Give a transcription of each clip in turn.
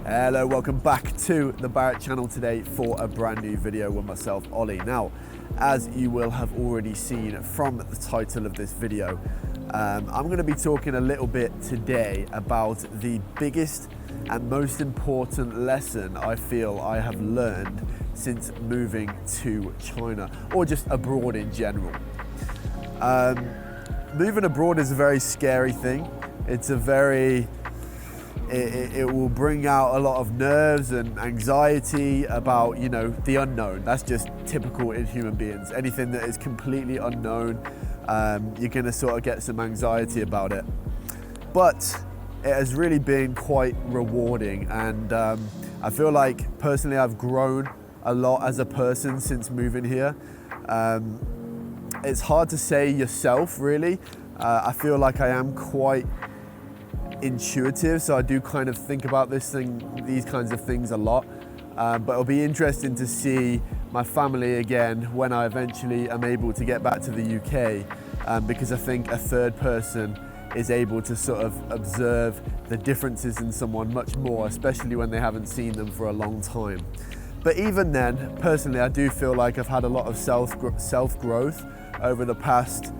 Hello, welcome back to the Barrett channel today for a brand new video with myself, Ollie. Now, as you will have already seen from the title of this video, I'm going to be talking a little bit today about the biggest and most important lesson I feel I have learned since moving to China, or just abroad in general. Moving abroad is a very scary thing. It's a very It will bring out a lot of nerves and anxiety about, the unknown. That's just typical in human beings. Anything that is completely unknown, you're gonna sort of get some anxiety about it. But it has really been quite rewarding, and I feel like personally I've grown a lot as a person since moving here. It's hard to say yourself, really. I feel like I am quite intuitive, so I do kind of think about these kinds of things a lot. But it'll be interesting to see my family again when I eventually am able to get back to the UK, because I think a third person is able to sort of observe the differences in someone much more, especially when they haven't seen them for a long time. But even then, personally, I do feel like I've had a lot of self-growth over the past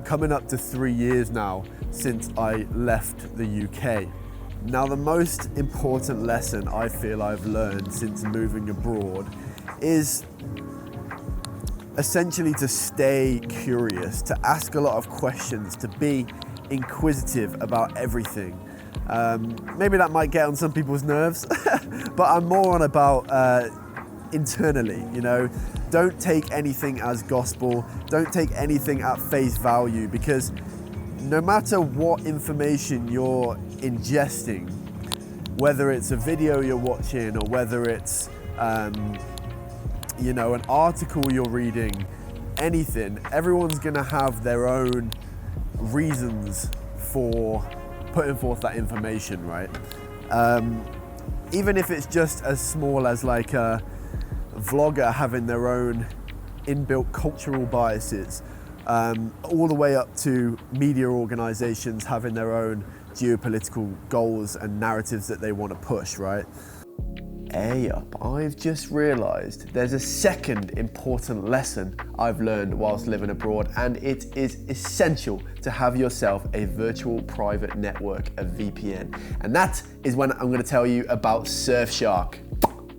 coming up to 3 years now since I left the UK. Now, the most important lesson I feel I've learned since moving abroad is essentially to stay curious, to ask a lot of questions, to be inquisitive about everything. Maybe that might get on some people's nerves, but I'm more on about internally, Don't take anything as gospel, don't take anything at face value, because no matter what information you're ingesting, whether it's a video you're watching or whether it's an article you're reading, anything, everyone's gonna have their own reasons for putting forth that information, right? Even if it's just as small as like a vlogger having their own inbuilt cultural biases, all the way up to media organizations having their own geopolitical goals and narratives that they want to push, right? I've just realized there's a second important lesson I've learned whilst living abroad, and it is essential to have yourself a virtual private network, a VPN. And that is when I'm going to tell you about Surfshark.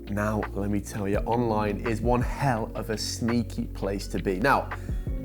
Now, let me tell you, online is one hell of a sneaky place to be. Now,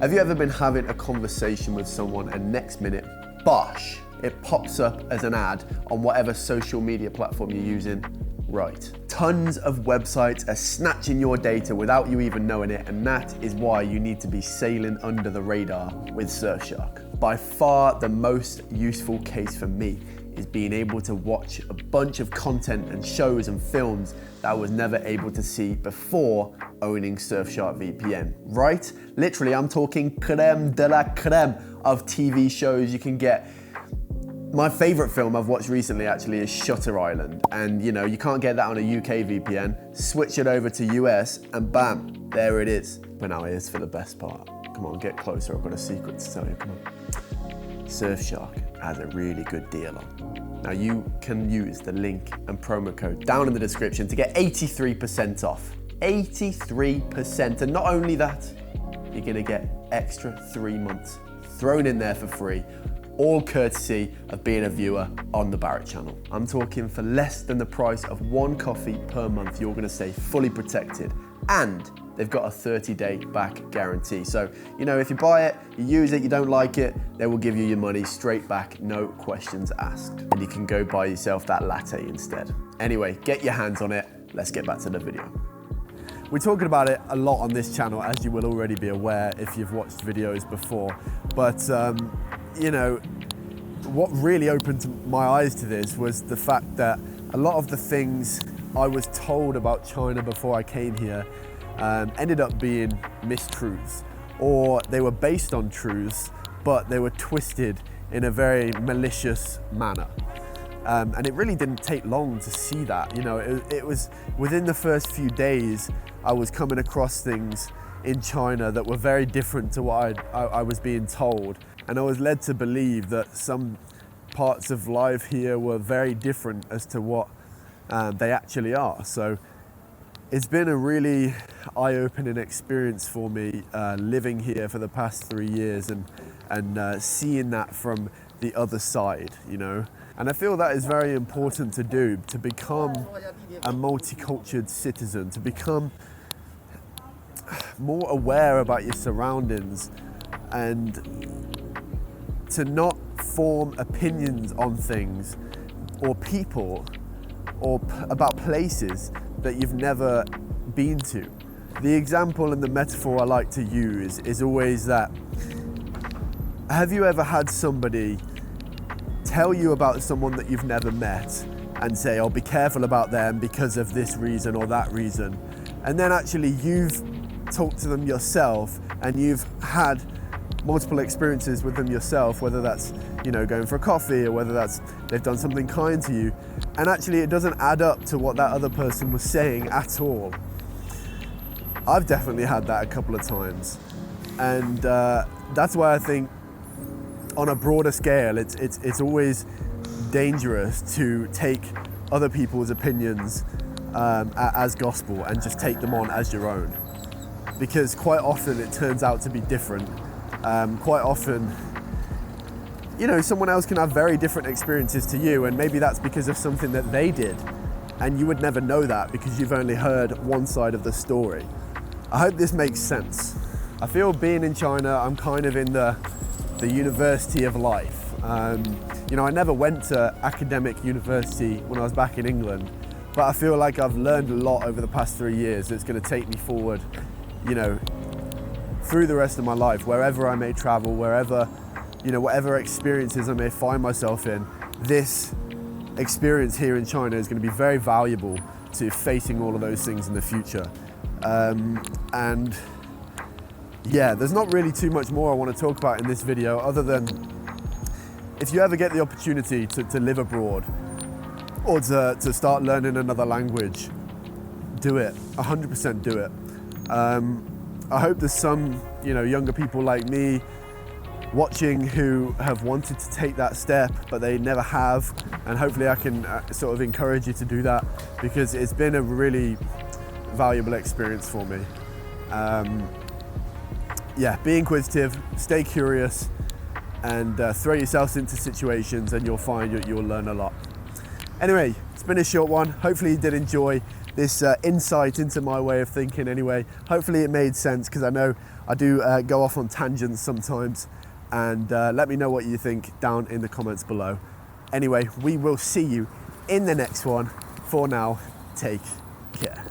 have you ever been having a conversation with someone and next minute, bosh, it pops up as an ad on whatever social media platform you're using? Right. Tons of websites are snatching your data without you even knowing it, and that is why you need to be sailing under the radar with Surfshark. By far the most useful case for me is being able to watch a bunch of content and shows and films that I was never able to see before owning Surfshark VPN, right? Literally, I'm talking creme de la creme of TV shows you can get. My favorite film I've watched recently actually is Shutter Island, and you can't get that on a UK VPN. Switch it over to US and bam, there it is. But now here's for the best part. Come on, get closer, I've got a secret to tell you, come on. Surfshark has a really good deal on. Now you can use the link and promo code down in the description to get 83% off. 83%, and not only that, you're gonna get extra 3 months thrown in there for free, all courtesy of being a viewer on the Barrett channel. I'm talking for less than the price of one coffee per month, you're gonna stay fully protected, and they've got a 30-day back guarantee. So, if you buy it, you use it, you don't like it, they will give you your money straight back, no questions asked. And you can go buy yourself that latte instead. Anyway, get your hands on it. Let's get back to the video. We're talking about it a lot on this channel, as you will already be aware if you've watched videos before. But, what really opened my eyes to this was the fact that a lot of the things I was told about China before I came here ended up being mistruths, or they were based on truths, but they were twisted in a very malicious manner. And it really didn't take long to see that. It was within the first few days I was coming across things in China that were very different to what I was being told. And I was led to believe that some parts of life here were very different as to what they actually are. So it's been a really eye-opening experience for me living here for the past 3 years and seeing that from the other side, you know. And I feel that is very important to do, to become a multicultural citizen, to become more aware about your surroundings and to not form opinions on things or people or about places that you've never been to. The example and the metaphor I like to use is always that, have you ever had somebody tell you about someone that you've never met and say, oh, be careful about them because of this reason or that reason, and then actually you've talked to them yourself and you've had multiple experiences with them yourself, whether that's, you know, going for a coffee or whether that's they've done something kind to you, and actually it doesn't add up to what that other person was saying at all. I've definitely had that a couple of times, and that's why I think on a broader scale it's always dangerous to take other people's opinions as gospel and just take them on as your own, because quite often it turns out to be different. Quite often, you know, someone else can have very different experiences to you, and maybe that's because of something that they did, and you would never know that because you've only heard one side of the story. I hope this makes sense. I feel being in China, I'm kind of in the university of life. You know, I never went to academic university when I was back in England, but I feel like I've learned a lot over the past 3 years that's going to take me forward, you know, through the rest of my life, wherever I may travel, wherever, you know, whatever experiences I may find myself in. This experience here in China is going to be very valuable to facing all of those things in the future. And yeah, there's not really too much more I want to talk about in this video, other than if you ever get the opportunity to live abroad or to start learning another language, do it, 100% do it. I hope there's some, you know, younger people like me watching who have wanted to take that step, but they never have. And hopefully I can sort of encourage you to do that, because it's been a really valuable experience for me. Yeah, be inquisitive, stay curious, and throw yourselves into situations, and you'll find you'll learn a lot. Anyway, it's been a short one. Hopefully you did enjoy this insight into my way of thinking anyway. Hopefully it made sense, because I know I do go off on tangents sometimes, and let me know what you think down in the comments below. Anyway, we will see you in the next one. For now, take care.